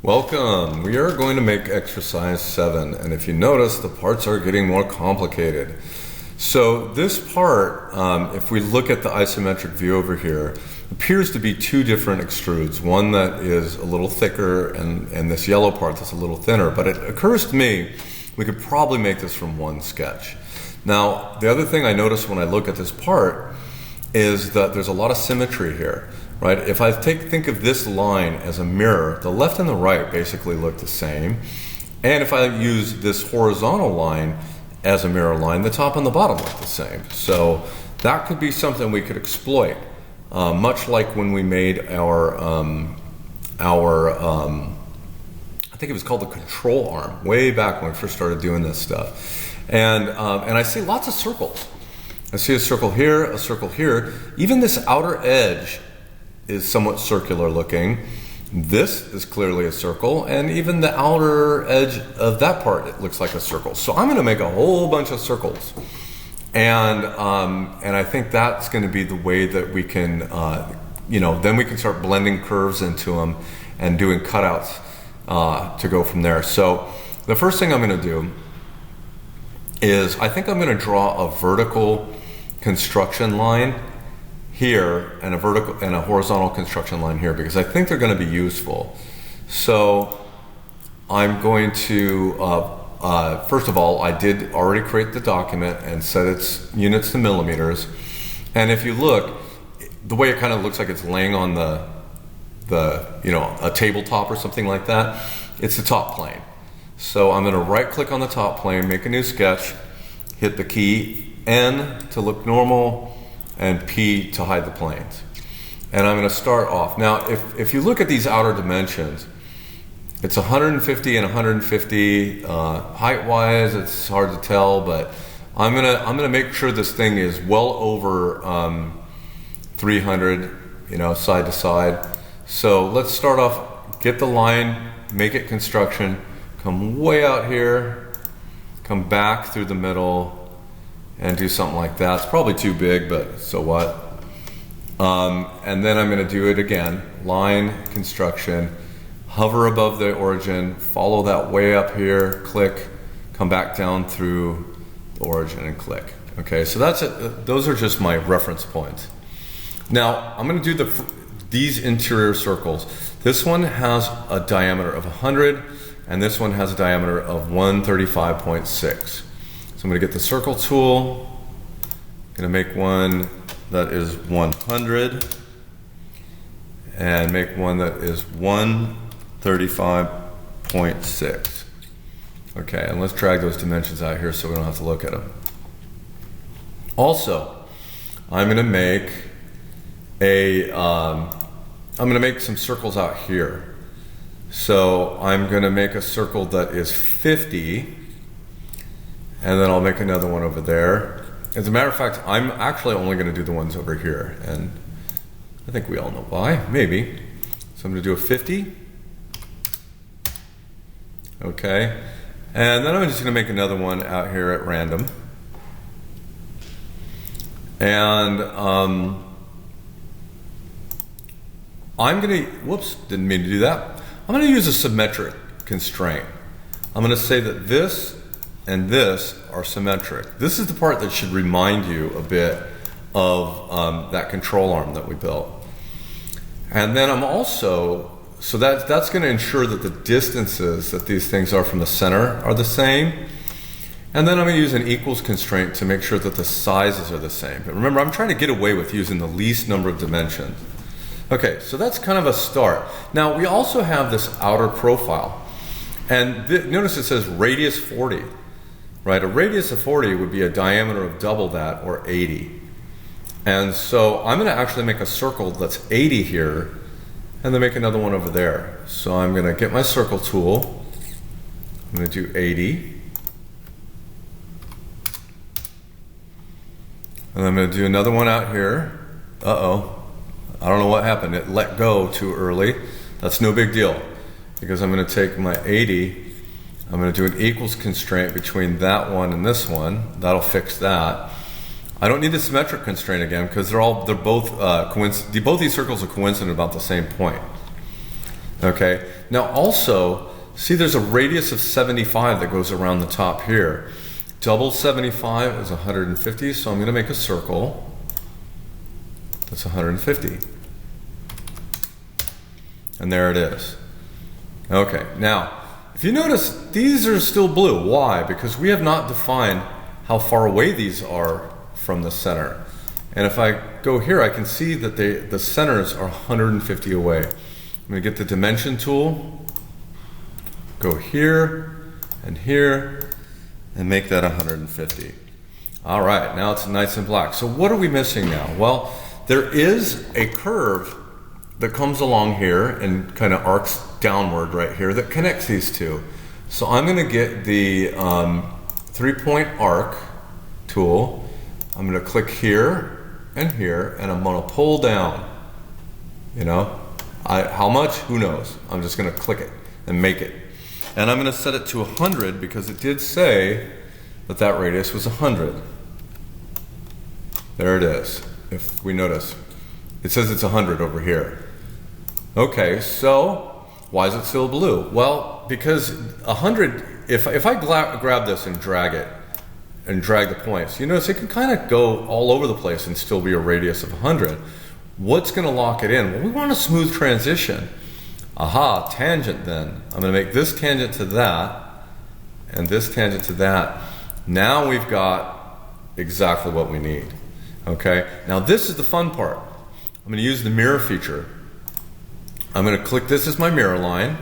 Welcome. We are going to make exercise 7, and if you notice, the parts are getting more complicated. So this part, if we look at the isometric view over here, appears to be two different extrudes, one that is a little thicker and this yellow part that's a little thinner, but it occurs to me we could probably make this from one sketch. Now, the other thing I notice when I look at this part is that there's a lot of symmetry here. Right? If I think of this line as a mirror, the left and the right basically look the same. And if I use this horizontal line as a mirror line, the top and the bottom look the same. So that could be something we could exploit, much like when we made our I think it was called the control arm, way back when we first started doing this stuff. And I see lots of circles. I see a circle here, a circle here. Even this outer edge is somewhat circular looking. This is clearly a circle, and even the outer edge of that part, it looks like a circle. So I'm going to make a whole bunch of circles, and I think that's going to be the way that we can, then we can start blending curves into them and doing cutouts to go from there. So the first thing I'm going to do is I think I'm going to draw a vertical construction line here and a vertical and a horizontal construction line here, because I think they're going to be useful. So I'm going to first of all, I did already create the document and set its units to millimeters, and if you look, the way it kind of looks like it's laying on the a tabletop or something like that, it's the top plane. So I'm going to right click on the top plane, make a new sketch, hit the key N to look normal, and P to hide the planes. And I'm going to start off. Now, if you look at these outer dimensions, it's 150 and 150. Height-wise, it's hard to tell, but I'm gonna make sure this thing is well over 300, side to side. So let's start off. Get the line, make it construction, come way out here, come back through the middle, and do something like that. It's probably too big, but so what? And then I'm going to do it again. Line, construction, hover above the origin, follow that way up here, click, come back down through the origin and click. Okay, so that's it. Those are just my reference points. Now, I'm going to do these interior circles. This one has a diameter of 100, and this one has a diameter of 135.6. I'm going to get the circle tool, I'm going to make one that is 100 and make one that is 135.6. Okay, and let's drag those dimensions out here so we don't have to look at them. Also, I'm going to make some circles out here. So I'm going to make a circle that is 50. And then I'll make another one over there. As a matter of fact, I'm actually only going to do the ones over here. And I think we all know why, maybe. So I'm going to do a 50. Okay. And then I'm just going to make another one out here at random. And I'm going to, whoops, didn't mean to do that. I'm going to use a symmetric constraint. I'm going to say that this and this are symmetric. This is the part that should remind you a bit of that control arm that we built. And then I'm also, so that's going to ensure that the distances that these things are from the center are the same. And then I'm going to use an equals constraint to make sure that the sizes are the same. But remember, I'm trying to get away with using the least number of dimensions. Okay, so that's kind of a start. Now, we also have this outer profile. And notice it says radius 40. Right, a radius of 40 would be a diameter of double that, or 80. And so I'm going to actually make a circle that's 80 here, and then make another one over there. So I'm going to get my circle tool. I'm going to do 80. And I'm going to do another one out here. Uh-oh. I don't know what happened. It let go too early. That's no big deal, because I'm going to take my 80. I'm going to do an equals constraint between that one and this one. That'll fix that. I don't need the symmetric constraint again, because both these circles are coincident about the same point. Okay, now also, see there's a radius of 75 that goes around the top here. Double 75 is 150, so I'm going to make a circle that's 150. And there it is. Okay, now, if you notice, these are still blue. Why? Because we have not defined how far away these are from the center. And if I go here, I can see that the centers are 150 away. I'm going to get the dimension tool, go here, and make that 150. All right, now it's nice and black. So what are we missing now? Well, there is a curve that comes along here and kind of arcs downward right here that connects these two. So I'm going to get the 3-point arc tool. I'm going to click here, and I'm going to pull down. You know, how much? Who knows? I'm just going to click it and make it. And I'm going to set it to 100 because it did say that that radius was 100. There it is. If we notice, it says it's 100 over here. Okay, so why is it still blue? Well, because 100, if I grab this and drag it, and drag the points, you notice it can kind of go all over the place and still be a radius of 100. What's going to lock it in? Well, we want a smooth transition. Aha, tangent then. I'm going to make this tangent to that, and this tangent to that. Now we've got exactly what we need. Okay, now this is the fun part. I'm going to use the mirror feature. I'm going to click this as my mirror line,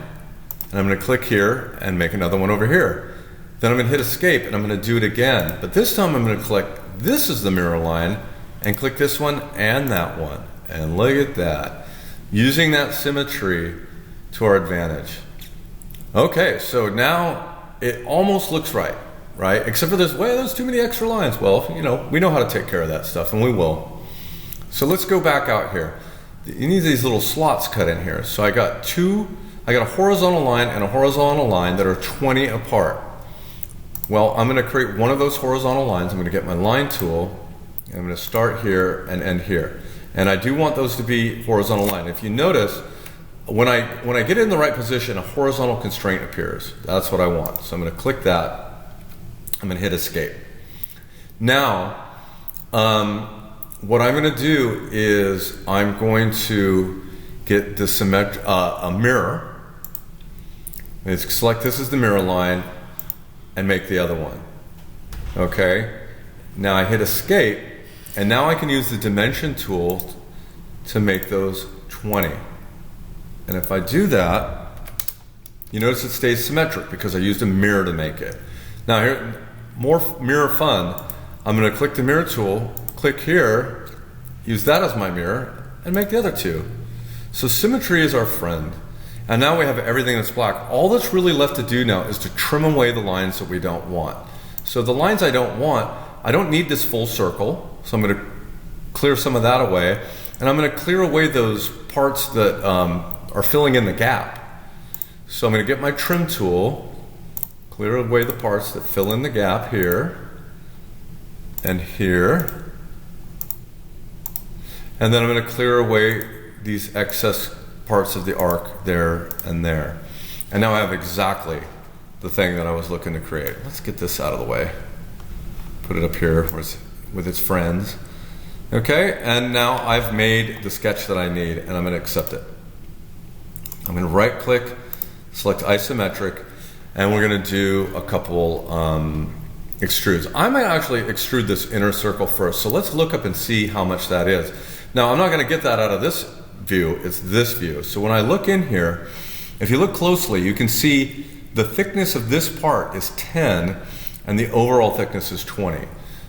and I'm going to click here and make another one over here. Then I'm going to hit escape and I'm going to do it again. But this time I'm going to click, this is the mirror line, and click this one and that one. And look at that. Using that symmetry to our advantage. Okay, so now it almost looks right, right? Except for there's too many extra lines. Well, you know, we know how to take care of that stuff, and we will. So let's go back out here. You need these little slots cut in here. So I got a horizontal line and a horizontal line that are 20 apart. Well, I'm going to create one of those horizontal lines. I'm going to get my line tool, and I'm going to start here and end here. And I do want those to be horizontal line. If you notice, when I get in the right position, a horizontal constraint appears. That's what I want. So I'm going to click that. I'm going to hit escape. Now, what I'm going to do is I'm going to get the a mirror. And select this as the mirror line, and make the other one. Okay, now I hit escape, and now I can use the dimension tool to make those 20. And if I do that, you notice it stays symmetric because I used a mirror to make it. Now here, more mirror fun. I'm going to click the mirror tool, click here, use that as my mirror, and make the other two. So symmetry is our friend. And now we have everything that's black. All that's really left to do now is to trim away the lines that we don't want. So the lines I don't want, I don't need this full circle, so I'm going to clear some of that away. And I'm going to clear away those parts that are filling in the gap. So I'm going to get my trim tool, clear away the parts that fill in the gap here, and here. And then I'm going to clear away these excess parts of the arc there and there. And now I have exactly the thing that I was looking to create. Let's get this out of the way. Put it up here with its friends. Okay, and now I've made the sketch that I need, and I'm going to accept it. I'm going to right click, select isometric, and we're going to do a couple extrudes. I might actually extrude this inner circle first, so let's look up and see how much that is. Now I'm not going to get that out of this view, it's this view. So when I look in here, if you look closely, you can see the thickness of this part is 10 and the overall thickness is 20.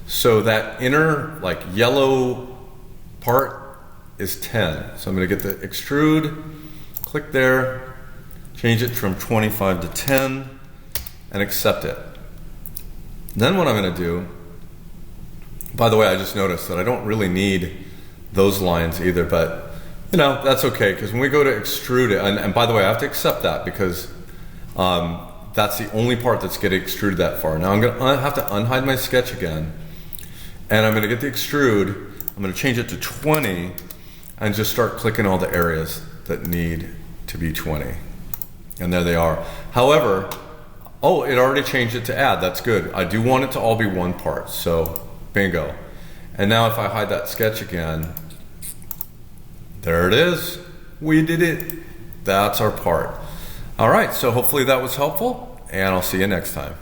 So that inner like yellow part is 10. So I'm going to get the extrude, click there, change it from 25 to 10 and accept it. Then what I'm going to do, by the way, I just noticed that I don't really need those lines either, but you know, that's okay, because when we go to extrude it, and by the way, I have to accept that because that's the only part that's getting extruded that far. Now I'm going to have to unhide my sketch again, and I'm going to get the extrude, I'm going to change it to 20, and just start clicking all the areas that need to be 20. And there they are. However, oh, it already changed it to add. That's good. I do want it to all be one part. So bingo. And now if I hide that sketch again, there it is. We did it. That's our part. All right, so hopefully that was helpful, and I'll see you next time.